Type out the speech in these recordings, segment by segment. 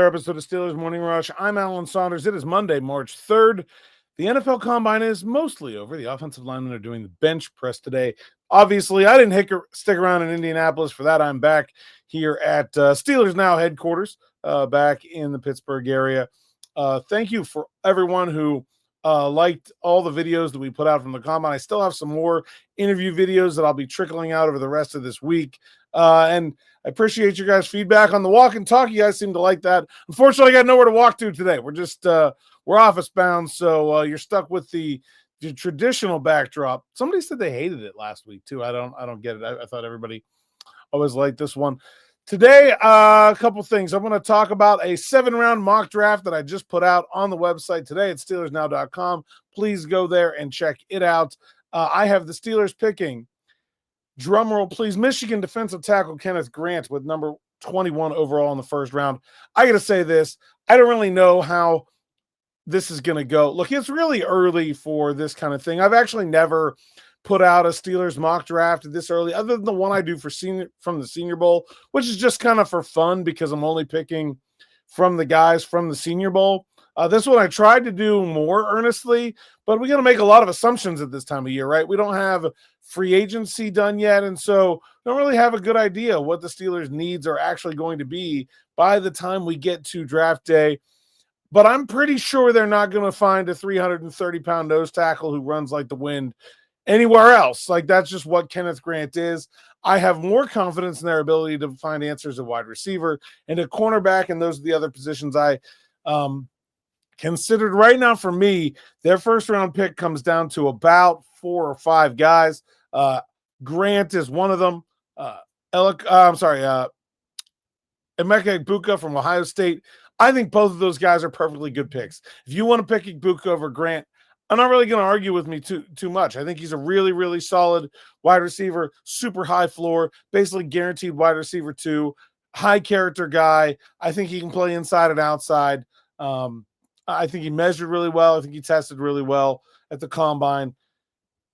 episode of Steelers Morning Rush. I'm Alan Saunders. It is Monday, March 3rd. The NFL Combine is mostly over. The offensive linemen are doing the bench press today. Obviously, I didn't stick around in Indianapolis for that. I'm back here at Steelers Now headquarters, back in the Pittsburgh area. Thank you for everyone who liked all the videos that we put out from the Combine. I still have some more interview videos that I'll be trickling out over the rest of this week. And I appreciate your guys' feedback on the walk and talk. You guys seem to like that. Unfortunately, I got nowhere to walk to today. We're just we're office bound, so you're stuck with the traditional backdrop. Somebody said they hated it last week too. I don't get it. I thought everybody always liked this one. Today, a couple things. I'm going to talk about a 7-round mock draft that I just put out on the website today at SteelersNow.com. Please go there and check it out. I have the Steelers picking, drumroll please, Michigan defensive tackle Kenneth Grant with number 21 overall in the first round. I got to say this. I don't really know how this is going to go. Look, it's really early for this kind of thing. I've actually never put out a Steelers mock draft this early, other than the one I do from the Senior Bowl, which is just kind of for fun because I'm only picking from the guys from the Senior Bowl. This one I tried to do more earnestly, but we got to make a lot of assumptions at this time of year, right? We don't have free agency done yet, and so don't really have a good idea what the Steelers' needs are actually going to be by the time we get to draft day. But I'm pretty sure they're not going to find a 330-pound nose tackle who runs like the wind anywhere else. Like, that's just what Kenneth Grant is. I have more confidence in their ability to find answers at wide receiver and at cornerback, and those are the other positions I considered. Right now, for me, their first-round pick comes down to about 4 or 5 guys. Grant is one of them. Emeka Egbuka from Ohio State. I think both of those guys are perfectly good picks. If you want to pick Egbuka over Grant, I'm not really going to argue with me too much. I think he's a really, really solid wide receiver, super high floor, basically guaranteed wide receiver 2, high character guy. I think he can play inside and outside. I think he measured really well. I think he tested really well at the Combine.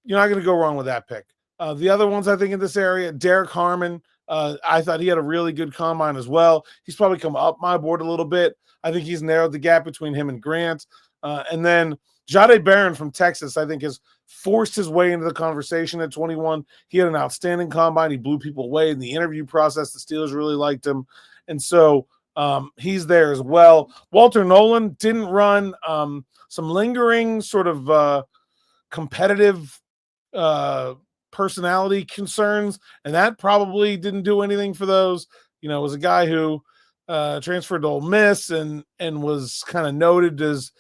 You're not going to go wrong with that pick. The other ones I think in this area, Derek Harmon, I thought he had a really good Combine as well. He's probably come up my board a little bit. I think he's narrowed the gap between him and Grant. And then Jahdae Barron from Texas, I think, has forced his way into the conversation at 21. He had an outstanding Combine. He blew people away in the interview process. The Steelers really liked him. And so he's there as well. Walter Nolan didn't run. Some lingering sort of competitive personality concerns, and that probably didn't do anything for those. You know, it was a guy who transferred to Ole Miss and was kind of noted as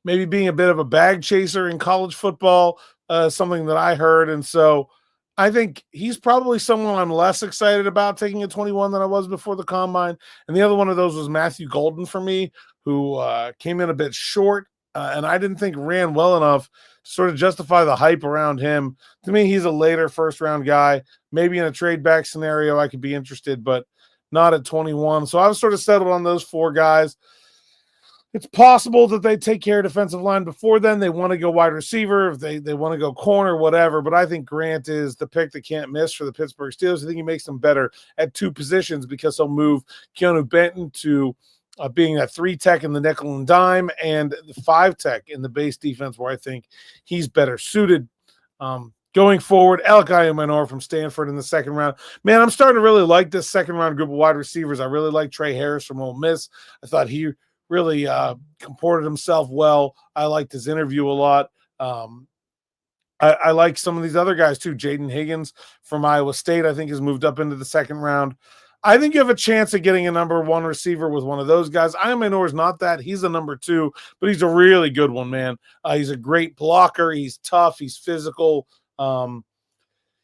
maybe being a bit of a bag chaser in college football, something that I heard. And so I think he's probably someone I'm less excited about taking at 21 than I was before the Combine. And the other one of those was Matthew Golden for me, who came in a bit short, and I didn't think ran well enough to sort of justify the hype around him. To me, he's a later first-round guy. Maybe in a trade-back scenario I could be interested, but not at 21. So I was sort of settled on those 4 guys. It's possible that they take care of defensive line before then. They want to go wide receiver, if they want to go corner, whatever. But I think Grant is the pick that can't miss for the Pittsburgh Steelers. I think he makes them better at 2 positions because he'll move Keanu Benton to being that 3 tech in the nickel and dime and the 5 tech in the base defense, where I think he's better suited. Going forward, Elic Ayomanor from Stanford in the 2nd round. Man, I'm starting to really like this 2nd-round group of wide receivers. I really like Trey Harris from Ole Miss. I thought he really comported himself well. I liked his interview a lot. I like some of these other guys too. Jaden Higgins from Iowa State, I think, has moved up into the 2nd round. I think you have a chance of getting a number 1 receiver with one of those guys. Ayomanor is not that. He's a number 2, but he's a really good one, man. He's a great blocker. He's tough. He's physical. Kind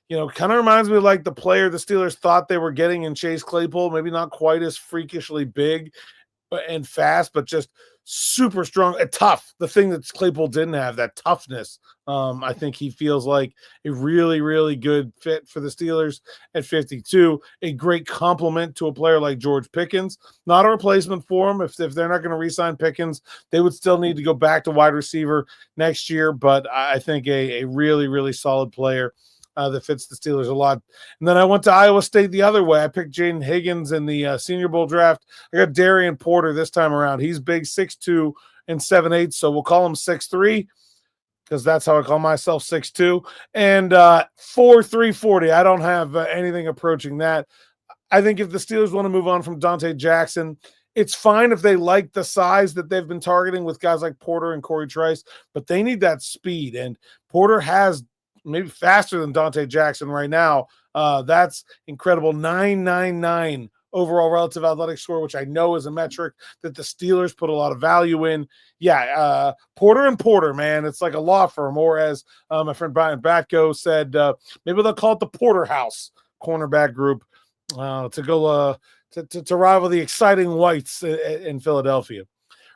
of reminds me of like the player the Steelers thought they were getting in Chase Claypool. Maybe not quite as freakishly big and fast, but just super strong and tough. The thing that Claypool didn't have, that toughness. I think he feels like a really, really good fit for the Steelers at 52. A great compliment to a player like George Pickens. Not a replacement for him. If they're not going to re-sign Pickens, they would still need to go back to wide receiver next year. But I think a really, really solid player. that fits the Steelers a lot. And then I went to Iowa State the other way. I picked Jaden Higgins in the Senior Bowl draft. I got Darien Porter this time around. He's big, 6'2" and 7'8", so we'll call him 6'3", because that's how I call myself, 6'2", and 4'3", 40. I don't have anything approaching that. I think if the Steelers want to move on from Dante Jackson, it's fine if they like the size that they've been targeting with guys like Porter and Corey Trice, but they need that speed. And Porter has maybe faster than Dante Jackson right now. That's incredible. 9.99 overall relative athletic score, which I know is a metric that the Steelers put a lot of value in. Yeah, Porter and Porter, man, it's like a law firm. Or as my friend Brian Batko said, maybe they'll call it the Porter House cornerback group to go to rival the exciting Whites in Philadelphia.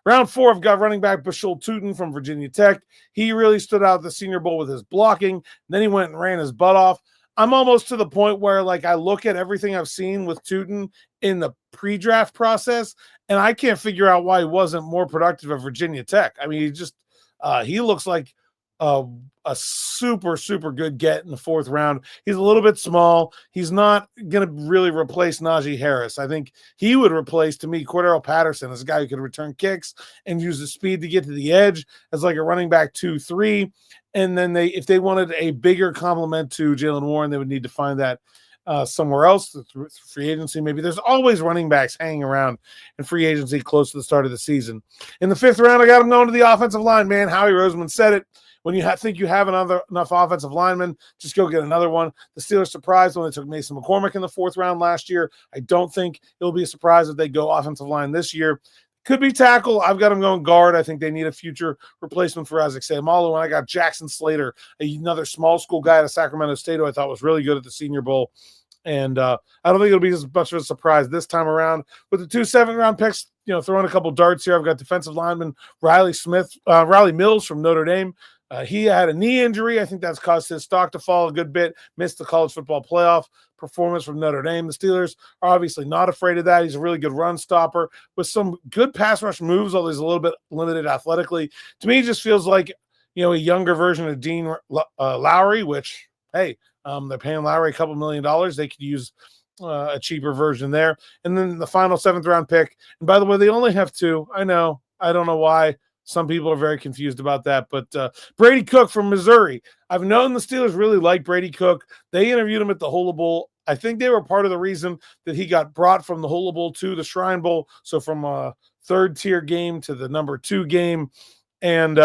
Round 4, I've got running back Bhayshul Tuten from Virginia Tech. He really stood out at the Senior Bowl with his blocking. Then he went and ran his butt off. I'm almost to the point where, like, I look at everything I've seen with Tuten in the pre-draft process, and I can't figure out why he wasn't more productive at Virginia Tech. I mean, he looks like a super, super good get in the 4th round. He's a little bit small. He's not going to really replace Najee Harris. I think he would replace, to me, Cordero Patterson as a guy who could return kicks and use the speed to get to the edge as like a running back 2-3. And then if they wanted a bigger complement to Jaylen Warren, they would need to find that somewhere else through free agency. Maybe there's always running backs hanging around in free agency close to the start of the season. In the 5th round, I got him going to the offensive line, man. Howie Roseman said it. When you think you have enough offensive linemen, just go get another one. The Steelers surprised when they took Mason McCormick in the 4th round last year. I don't think it'll be a surprise if they go offensive line this year. Could be tackle. I've got him going guard. I think they need a future replacement for Isaac Seumalo. And I got Jackson Slater, another small school guy out of Sacramento State who I thought was really good at the Senior Bowl. And I don't think it'll be as much of a surprise this time around. With the 2 7th-round picks, throwing a couple darts here, I've got defensive lineman Riley Mills from Notre Dame. He had a knee injury. I think that's caused his stock to fall a good bit. Missed the college football playoff performance from Notre Dame. The Steelers are obviously not afraid of that. He's a really good run stopper with some good pass rush moves, although he's a little bit limited athletically. To me, it just feels like, a younger version of Dean Lowry, which, hey, they're paying Lowry a couple $1 million. They could use a cheaper version there. And then the final 7th-round pick. And by the way, they only have 2. I know. I don't know why. Some people are very confused about that, but Brady Cook from Missouri. I've known the Steelers really like Brady Cook. They interviewed him at the Hula Bowl. I think they were part of the reason that he got brought from the Hula Bowl to the Shrine Bowl, so from a 3rd-tier game to the number 2 game. And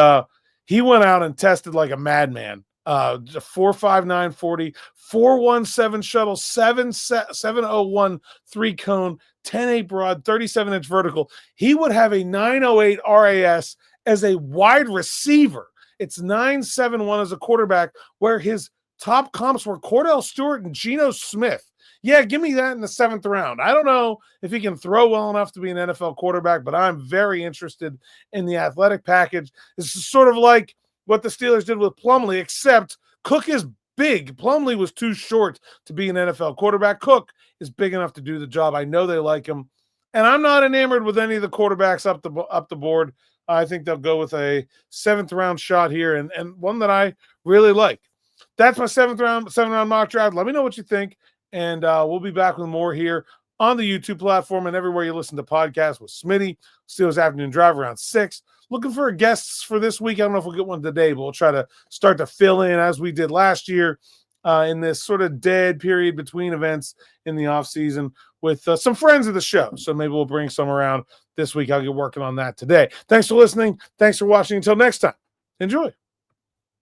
he went out and tested like a madman. 4.59 40, 4.17 shuttle, 7.01 3-cone, 10.8 broad, 37-inch vertical. He would have a 9.08 RAS as a wide receiver. It's 9.71 as a quarterback, where his top comps were Cordell Stewart and Geno Smith. Yeah, give me that in the 7th round. I don't know if he can throw well enough to be an NFL quarterback, but I'm very interested in the athletic package. This is sort of like what the Steelers did with Plumlee, except Cook is big. Plumlee was too short to be an NFL quarterback. Cook is big enough to do the job. I know they like him. And I'm not enamored with any of the quarterbacks up the board. I think they'll go with a 7th-round shot here and one that I really like. That's my 7th-round mock draft. Let me know what you think, and we'll be back with more here on the YouTube platform and everywhere you listen to podcasts with Smitty. Steelers Afternoon Drive around 6. Looking for guests for this week. I don't know if we'll get one today, but we'll try to start to fill in as we did last year in this sort of dead period between events in the offseason with some friends of the show. So maybe we'll bring some around this week. I'll get working on that today. Thanks for listening. Thanks for watching. Until next time, enjoy.